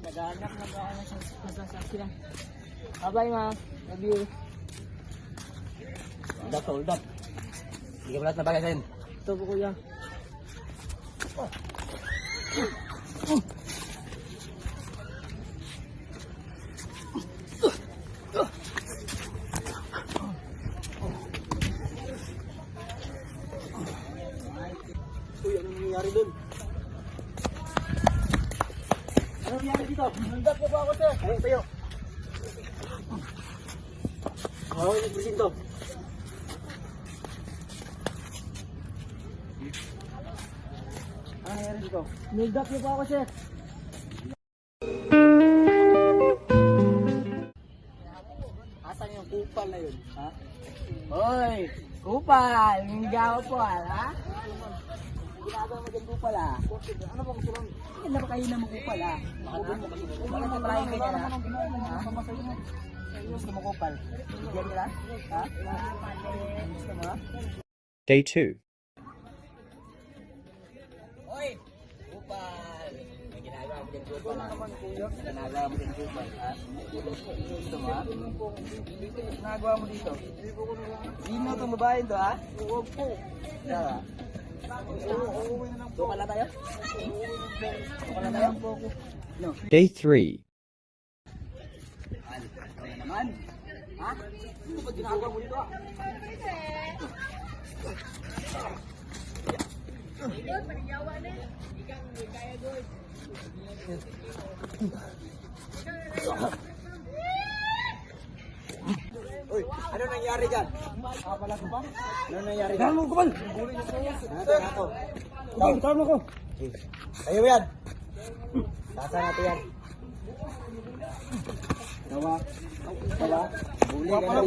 Nag-aanak siya sa sasakyan. Bye-bye, ma. Love you. Hold up. Hindi ka lahat na bagay sa'yo. Ito po, kuya. Uy, anong nangyayari dun? Anong nangyayari dito? Nandat na ba ako, sir? Ayun, tayo. Okay, nagbisin to. Ano nangyayari dito? Nildap niyo po ako, sir. Asan yung kupal na yun? Ha? Hoy! Kupal! Ninggaw po, ha? Ginagawa mo dyan kupal, ha? Ano bang sulang? Hindi na ba kayo na makupal, ha? Bakit na try kayo na? Ha? Gusto mo kupal? Bigyan nila? Ha? Gusto mo, ha? Day 2. Hoy! Kupal! May ginagawa mo dyan kupal, ha? Ginagawa mo dyan kupal, ha? Gusto mo, ha? Ginagawa mo dito? Hindi mo itong babae ito, ha? Huwag po. Kaya, doon ka na tayo? Doon ka na tayo? No. Day 3. Ano naman? Ha? Ano ba ginagawa mo dito, ha? Uy, ano nangyari dyan? Pala ko ba? Ano nangyari dyan? Ano kupal? Ano ako? Tama ko. Tayo yan. Tasa natin yan. Tawa. Tawa. Buli ka na.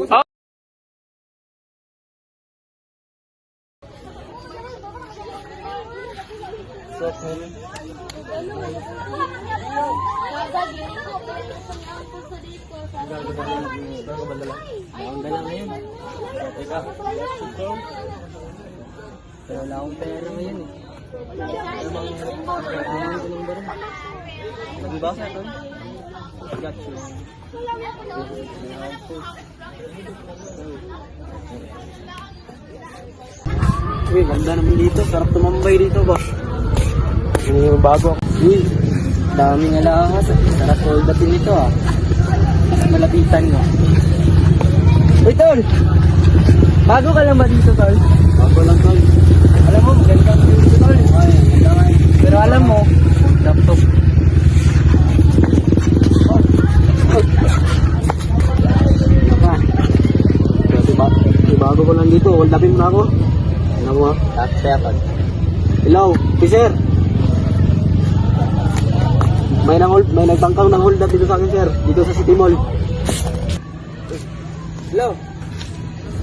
Naunda lang ngayon. Teka. Pero wala akong pera ngayon, eh. Diba? Got you. Uy, ganda naman dito. Sarap tumambay dito, boss. Ano yung bago? Uy, daming alahas. Sarap hold upin ito, ah. Malapitan mo. Uy, Tol! Bago ka lang ba dito, Tol? Bago lang, tol. Alam mo, maganda ang dito, Tol. Pero alam mo, laptop. Bago ko lang dito. Hold upin mo na ako. Ano mo, ha? Tapos, Hello, sir. May nagbangkang ng hold up dito sa akin, sir. Dito sa City Mall. Hello.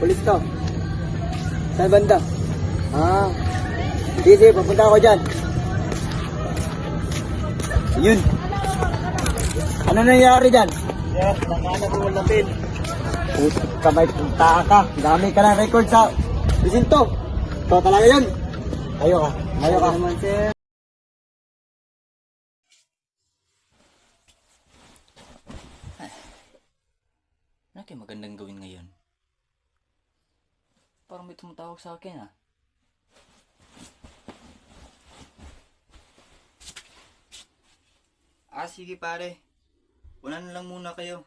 Police to. Saan banda? Ah. Sige, papunta ako dyan. Yun. Ano nangyari dyan? Sir, nakahanap yung hold upin. Putik ka, may punta ka. Dami ka ng record sa presinto. Ito talaga yun. Ayo ka. Ayo ka. naman, sir. Ano kaya magandang gawin ngayon? Parang may tumatawag sa akin, ah. Sige pare. Una na lang muna kayo.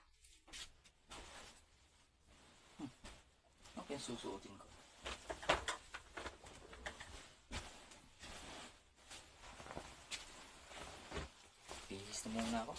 Okay, susuotin ko. Bihis na muna ako.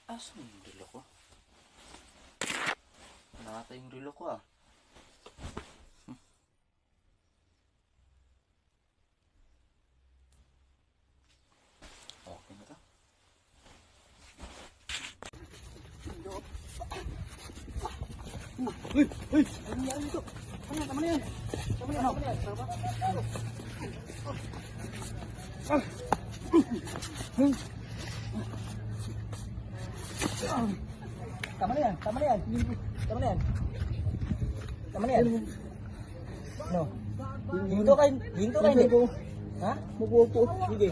Asan yung relo ko? Nakata yung relo ko ah. Okay na to. Tama na yan. Tama na yan. Tama na yan. Tama na yan. No. Hinto kayo. Hinto kayo. Ha? Mupo. Sige.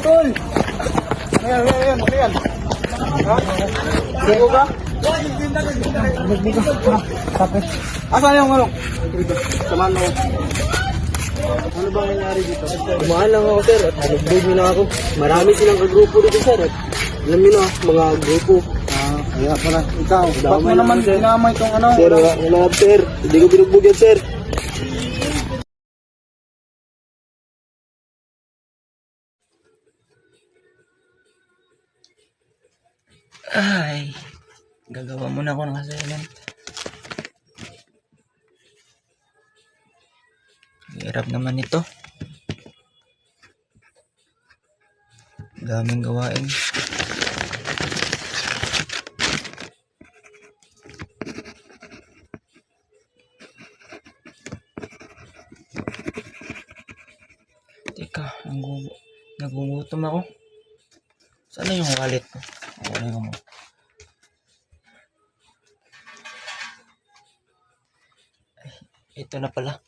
Tol! Ayan. Sino ba? Asan yung ano? Samahan mo. Ano ba nangyari dito? Dumaan lang ako, sir. At nagbog nyo na ako. Marami silang kagrupo dito, sir. At alam nyo na, mga grupo. Kaya pala. Ikaw, ba't mo naman dinamay itong ano? Sir, wala, sir. Hindi ko binugbog yan, sir. Ay, gagawa muna ako ng assignment. Hirap naman ito. Daming gawain. Teka, nagugutom ako. Saan na yung wallet ko? Wala ko mo. Ito na pala.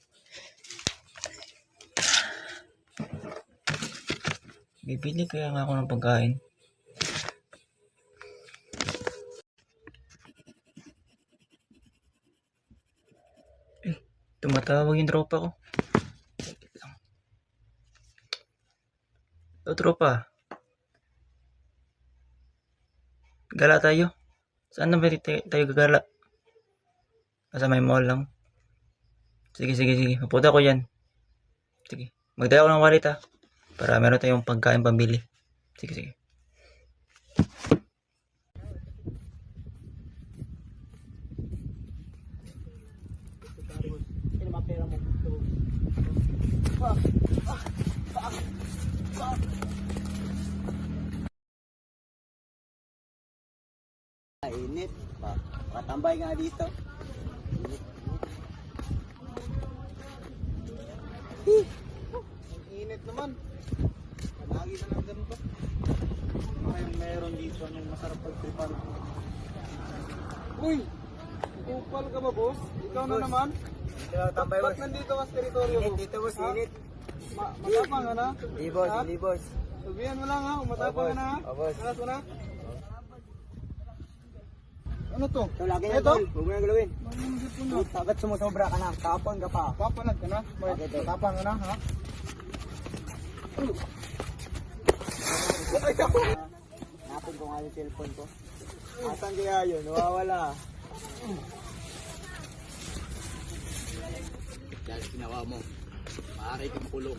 Bibili kaya nga ako ng pagkain. Tumatawag yung tropa ko. Wait lang. O tropa. Gala tayo. Saan na ba tayo gagala? Nasa may mall lang. Sige. Mapunta ko yan. Sige. Magdala ko ng wallet ha. Para meron tayong pagkain pambili. Sige. Init. Patambay nga dito. Init naman. Lagi na lang ganito. Meron dito ng masarap pagtripan. Uy! Kupal ka ba, boss? Ikaw na naman? Tambay, Ba't nandito ka sa teritoryo mo? Dito, boss. Ha? Init. Matapang ka na? Hindi, boss. Ha? Hindi, boss. Sabihan mo lang ha, matapang ka na ha? boss. Alas mo na? Ano to? Ito, lagi na, Ito? tol. Huwag mo na galawin. Manunggit mo na. Ba't sumusobra ka na? Tapon ka pa. Papalag ka na? Matapang ka na ha? Napin ko nga yung cellphone ko. Asan kaya yun? Nawawala. Dahil ginawa mo, maaari kang kulong.